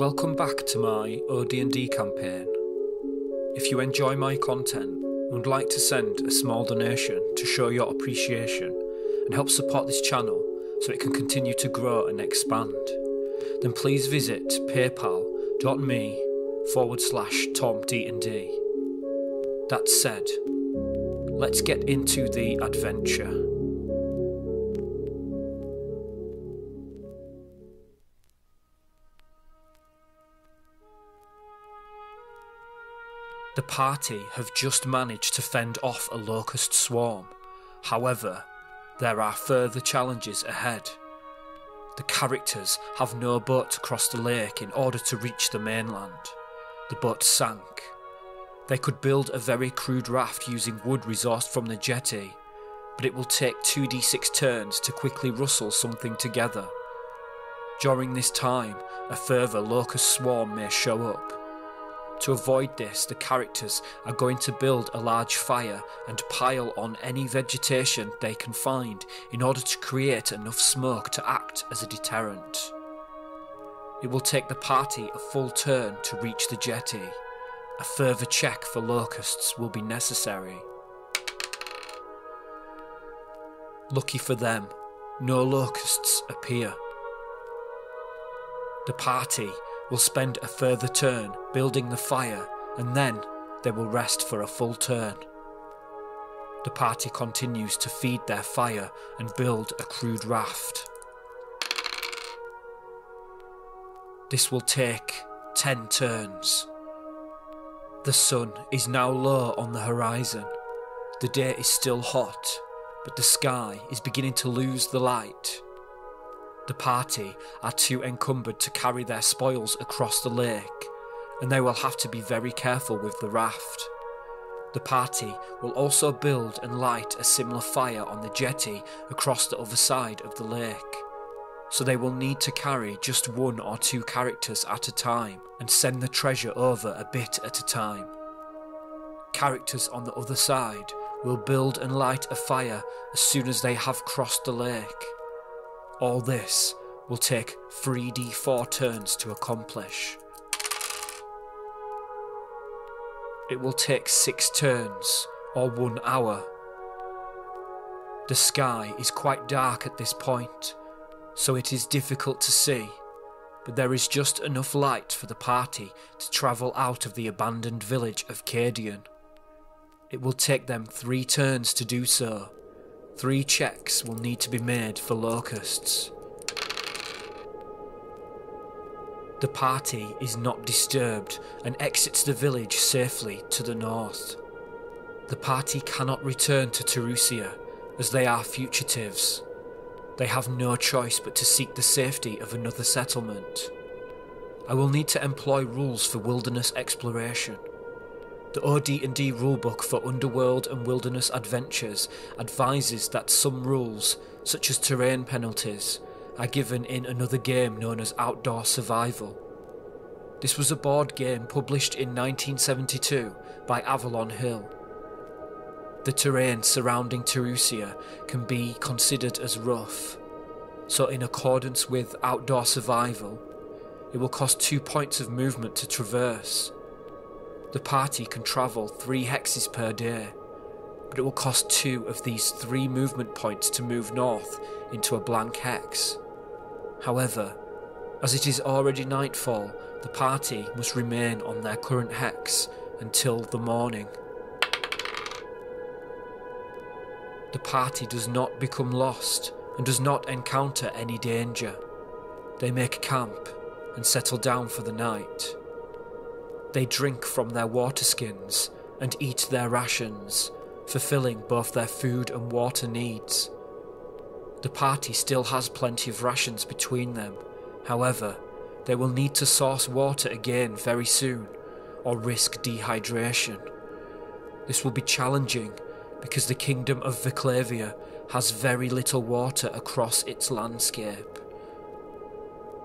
Welcome back to my OD&D campaign. If you enjoy my content and would like to send a small donation to show your appreciation and help support this channel so it can continue to grow and expand, then please visit paypal.me/TomDnD. That said, let's get into the adventure. The party have just managed to fend off a locust swarm. However, there are further challenges ahead. The characters have no boat to cross the lake in order to reach the mainland. The boat sank. They could build a very crude raft using wood resourced from the jetty, but it will take 2d6 turns to quickly rustle something together. During this time, a further locust swarm may show up. To avoid this, the characters are going to build a large fire and pile on any vegetation they can find in order to create enough smoke to act as a deterrent. It will take the party a full turn to reach the jetty. A further check for locusts will be necessary. Lucky for them, no locusts appear. The party will spend a further turn building the fire, and then they will rest for a full turn. The party continues to feed their fire and build a crude raft. This will take 10 turns. The sun is now low on the horizon. The day is still hot, but the sky is beginning to lose the light. The party are too encumbered to carry their spoils across the lake, and they will have to be very careful with the raft. The party will also build and light a similar fire on the jetty across the other side of the lake, so they will need to carry just 1 or 2 characters at a time and send the treasure over a bit at a time. Characters on the other side will build and light a fire as soon as they have crossed the lake. All this will take 3d4 turns to accomplish. It will take 6 turns, or 1 hour. The sky is quite dark at this point, so it is difficult to see, but there is just enough light for the party to travel out of the abandoned village of Cadian. It will take them 3 turns to do so. 3 checks will need to be made for locusts. The party is not disturbed and exits the village safely to the north. The party cannot return to Terusia as they are fugitives. They have no choice but to seek the safety of another settlement. I will need to employ rules for wilderness exploration. The OD&D rulebook for Underworld and Wilderness Adventures advises that some rules, such as terrain penalties, are given in another game known as Outdoor Survival. This was a board game published in 1972 by Avalon Hill. The terrain surrounding Terusia can be considered as rough, so in accordance with Outdoor Survival, it will cost 2 points of movement to traverse. The party can travel 3 hexes per day, but it will cost 2 of these 3 movement points to move north into a blank hex. However, as it is already nightfall, the party must remain on their current hex until the morning. The party does not become lost and does not encounter any danger. They make camp and settle down for the night. They drink from their water skins and eat their rations, fulfilling both their food and water needs. The party still has plenty of rations between them. However, they will need to source water again very soon, or risk dehydration. This will be challenging because the kingdom of Viclavia has very little water across its landscape.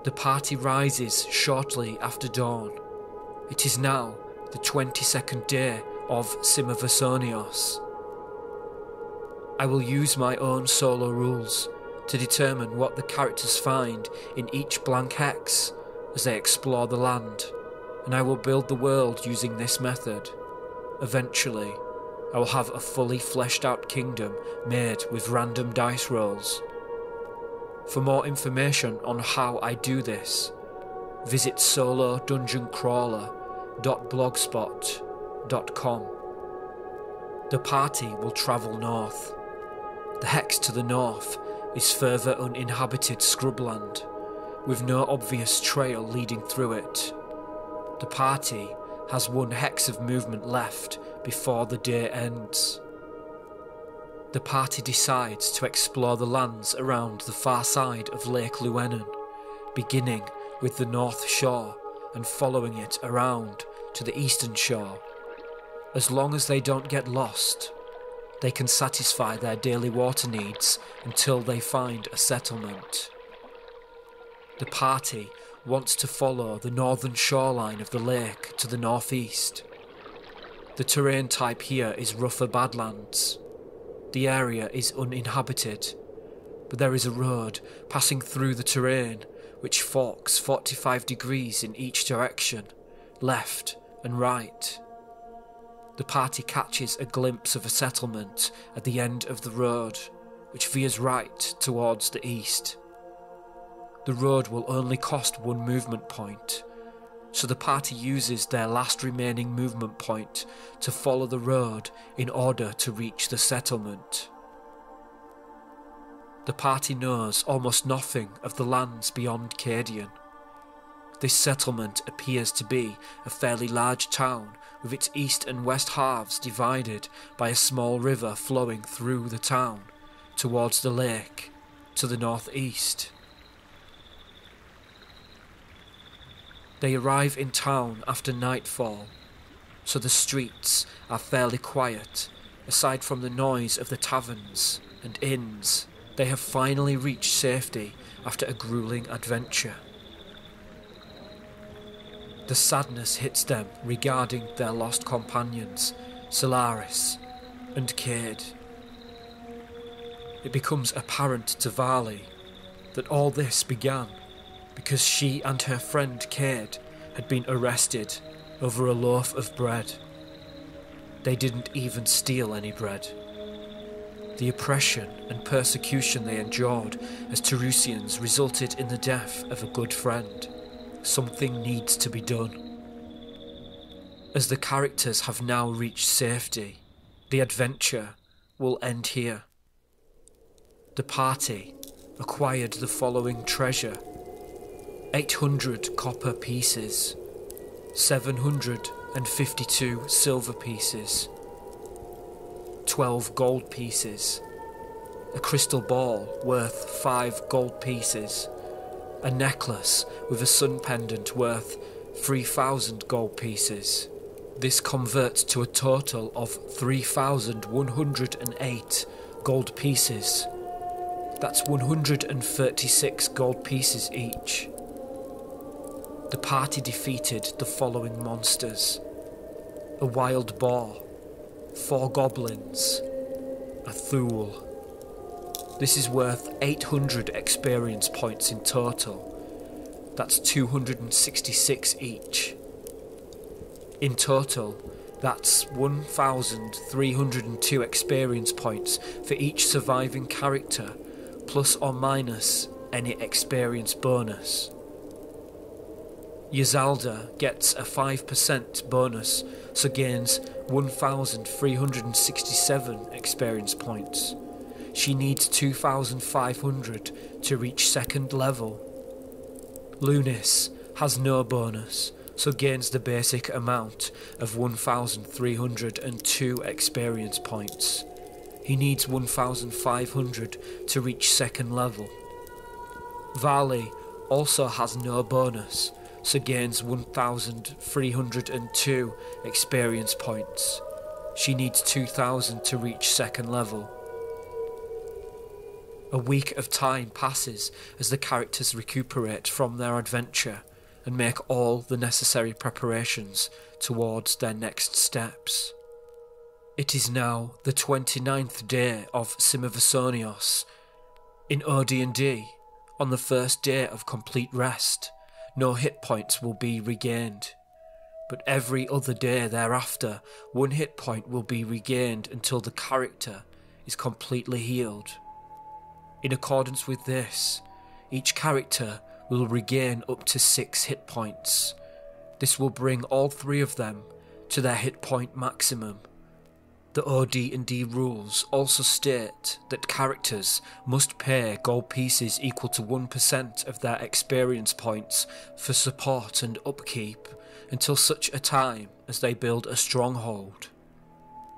The party rises shortly after dawn. It is now the 22nd day of Simavasonios. I will use my own solo rules to determine what the characters find in each blank hex as they explore the land, and I will build the world using this method. Eventually, I will have a fully fleshed out kingdom made with random dice rolls. For more information on how I do this, visit solodungeoncrawler.blogspot.com. The party will travel north. The hex to the north is further uninhabited scrubland, with no obvious trail leading through it. The party has 1 hex of movement left before the day ends. The party decides to explore the lands around the far side of Lake Llewellyn, beginning with the north shore and following it around to the eastern shore. As long as they don't get lost, they can satisfy their daily water needs until they find a settlement. The party wants to follow the northern shoreline of the lake to the northeast. The terrain type here is rougher badlands. The area is uninhabited, but there is a road passing through the terrain which forks 45 degrees in each direction, left and right. The party catches a glimpse of a settlement at the end of the road, which veers right towards the east. The road will only cost 1 movement point, so the party uses their last remaining movement point to follow the road in order to reach the settlement. The party knows almost nothing of the lands beyond Cadian. This settlement appears to be a fairly large town, with its east and west halves divided by a small river flowing through the town towards the lake to the northeast. They arrive in town after nightfall, so the streets are fairly quiet. Aside from the noise of the taverns and inns, they have finally reached safety after a grueling adventure. The sadness hits them regarding their lost companions, Solaris and Cade. It becomes apparent to Varley that all this began because she and her friend Cade had been arrested over a loaf of bread. They didn't even steal any bread. The oppression and persecution they endured as Tarusians resulted in the death of a good friend. Something needs to be done. As the characters have now reached safety, the adventure will end here. The party acquired the following treasure: 800 copper pieces, 752 silver pieces, 12 gold pieces, a crystal ball worth 5 gold pieces, a necklace with a sun pendant worth 3,000 gold pieces. This converts to a total of 3,108 gold pieces. That's 136 gold pieces each. The party defeated the following monsters: a wild boar, 4 goblins, a thule. This is worth 800 experience points in total. That's 266 each. In total, that's 1,302 experience points for each surviving character, plus or minus any experience bonus. Yzalda gets a 5% bonus, so gains 1,367 experience points. She needs 2,500 to reach 2nd level. Lunis has no bonus, so gains the basic amount of 1,302 experience points. He needs 1,500 to reach 2nd level. Varley also has no bonus, so gains 1,302 experience points. She needs 2,000 to reach 2nd level. A week of time passes as the characters recuperate from their adventure and make all the necessary preparations towards their next steps. It is now the 29th day of Simavasonios. In OD&D, on the first day of complete rest, no hit points will be regained. But every other day thereafter, 1 hit point will be regained until the character is completely healed. In accordance with this, each character will regain up to 6 hit points. This will bring all 3 of them to their hit point maximum. The OD&D rules also state that characters must pay gold pieces equal to 1% of their experience points for support and upkeep until such a time as they build a stronghold.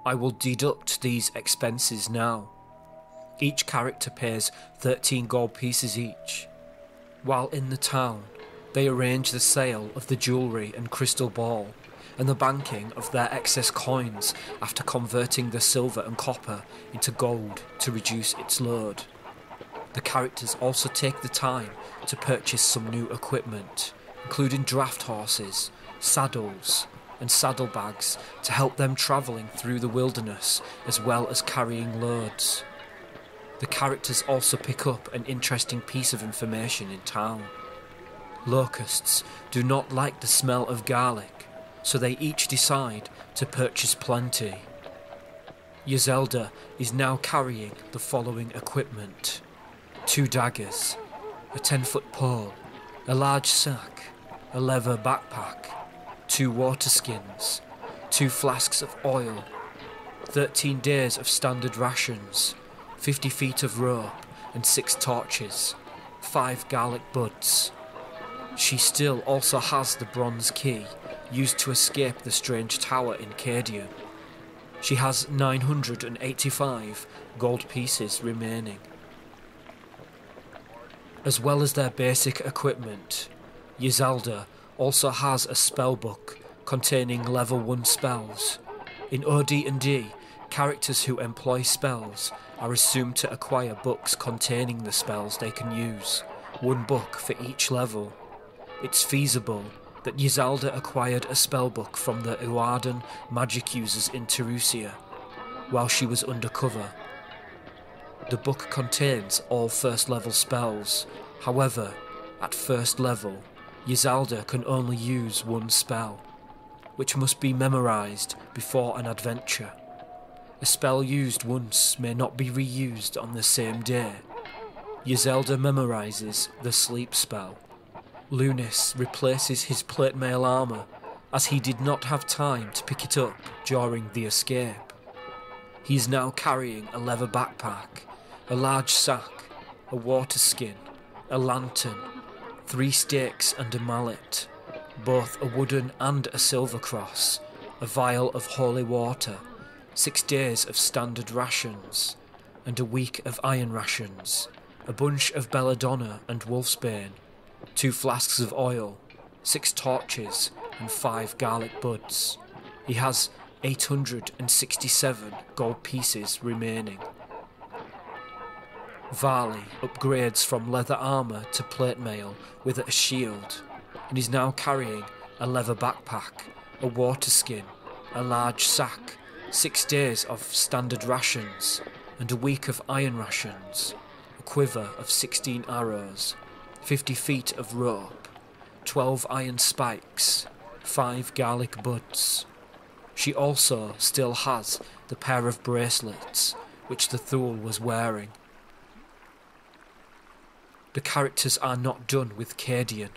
I will deduct these expenses now. Each character pays 13 gold pieces each. While in the town, they arrange the sale of the jewellery and crystal ball and the banking of their excess coins after converting the silver and copper into gold to reduce its load. The characters also take the time to purchase some new equipment, including draft horses, saddles, and saddlebags to help them travelling through the wilderness as well as carrying loads. The characters also pick up an interesting piece of information in town. Locusts do not like the smell of garlic, so they each decide to purchase plenty. Yzelda is now carrying the following equipment: 2 daggers, a 10-foot pole, a large sack, a leather backpack, 2 water skins, 2 flasks of oil, 13 days of standard rations, 50 feet of rope and 6 torches, 5 garlic buds. She still also has the bronze key used to escape the strange tower in Cadian. She has 985 gold pieces remaining. As well as their basic equipment, Yzelda also has a spellbook containing level 1 spells. In OD&D, characters who employ spells are assumed to acquire books containing the spells they can use, 1 book for each level. It's feasible that Yzelda acquired a spellbook from the Uardan magic users in Terusia while she was undercover. The book contains all first level spells. However, at first level, Yzelda can only use 1 spell, which must be memorised before an adventure. A spell used once may not be reused on the same day. Yzelda memorises the sleep spell. Lunis replaces his plate mail armour as he did not have time to pick it up during the escape. He is now carrying a leather backpack, a large sack, a water skin, a lantern, 3 stakes and a mallet, both a wooden and a silver cross, a vial of holy water, 6 days of standard rations, and a week of iron rations, a bunch of belladonna and wolfsbane, 2 flasks of oil, 6 torches, and 5 garlic buds. He has 867 gold pieces remaining. Varley upgrades from leather armour to plate mail with a shield, and is now carrying a leather backpack, a water skin, a large sack, 6 days of standard rations, and a week of iron rations, a quiver of 16 arrows, 50 feet of rope, 12 iron spikes, 5 garlic buds. She also still has the pair of bracelets which the Thule was wearing. The characters are not done with Cadian,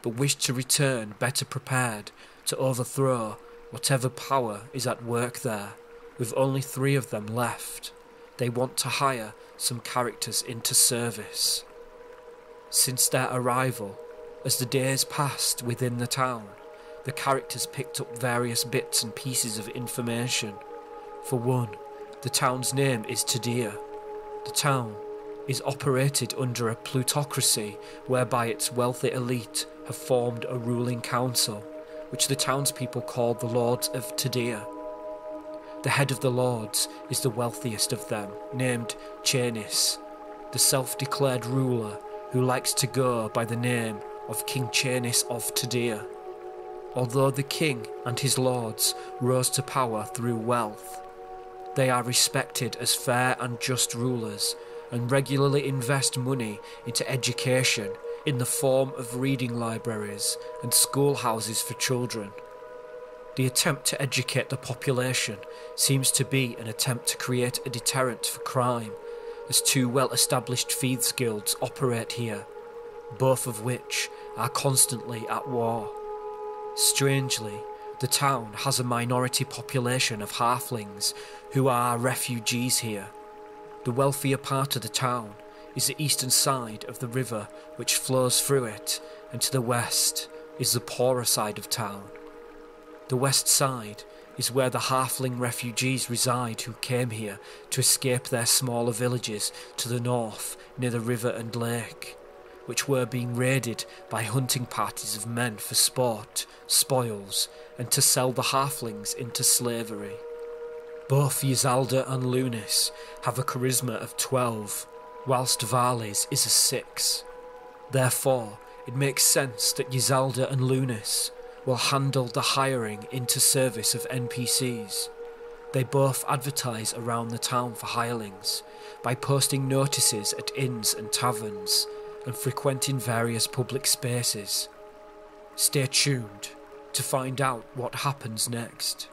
but wish to return better prepared to overthrow whatever power is at work there, with only 3 of them left. They want to hire some characters into service. Since their arrival, as the days passed within the town, the characters picked up various bits and pieces of information. For one, the town's name is Tadia. The town is operated under a plutocracy whereby its wealthy elite have formed a ruling council, which the townspeople call the Lords of Tadia. The head of the Lords is the wealthiest of them, named Chanis, the self-declared ruler who likes to go by the name of King Chanis of Tadia. Although the king and his lords rose to power through wealth, they are respected as fair and just rulers and regularly invest money into education, in the form of reading libraries and schoolhouses for children. The attempt to educate the population seems to be an attempt to create a deterrent for crime, as two well-established thieves' guilds operate here, both of which are constantly at war. Strangely, the town has a minority population of halflings who are refugees here. The wealthier part of the town is the eastern side of the river which flows through it, and to the west is the poorer side of town. The west side is where the halfling refugees reside who came here to escape their smaller villages to the north near the river and lake, which were being raided by hunting parties of men for sport, spoils, and to sell the halflings into slavery. Both Yzalda and Lunis have a charisma of 12, whilst Varley's is a 6. Therefore, it makes sense that Yzalda and Lunis will handle the hiring into service of NPCs. They both advertise around the town for hirelings by posting notices at inns and taverns and frequenting various public spaces. Stay tuned to find out what happens next.